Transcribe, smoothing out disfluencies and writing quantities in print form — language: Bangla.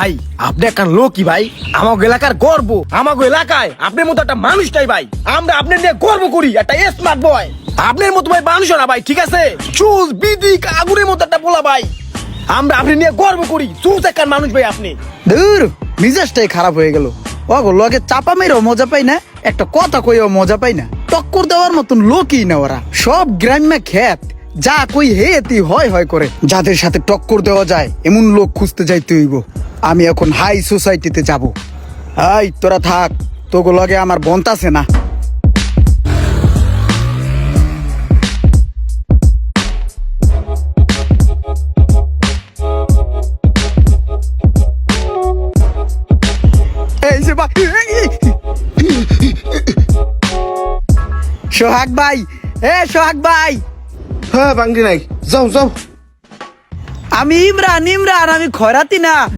ভাই আপনি একটা লোকই ভাই, আমাগো এলাকার গর্ব। আমাগো এলাকায় আপনার মতো একটা মানুষটাই ভাই, আমরা আপনার নিয়ে গর্ব করি। একটা স্মার্ট বয় আপনার মতো ভাই, মানুষ না ভাই, ঠিক আছে? চুল বিদিক আগুনের মতো একটা পোলা ভাই, আমরা আপনি নিয়ে গর্ব করি। চুল একটা মানুষ ভাই আপনি। দূর, মিজাজটাই খারাপ হয়ে গেল। ওগো লগে চাপা মেরেও মজা পাই না, একটা কথা কইও মজা পাই না। টক্কর দেওয়ার মতন লোকই না ওরা, সব গ্রাম্য খ্যাত, যা কই হেতি হয় হয় করে। যাদের সাথে টক্কর দেওয়া যায় এমন লোক খুঁজতে যাইতে হইব। আমি এখন হাই সোসাইটিতে যাব। এই তোরা থাক, তোগো লগে আমার বন্তাছে না। এই যে ভাই, সোহাগ ভাই, সোহাগ ভাই, হ্যাঁ বাঙ্গি নাই, যাও যাও। আমি ইমরান, আমি খয়রাতি না।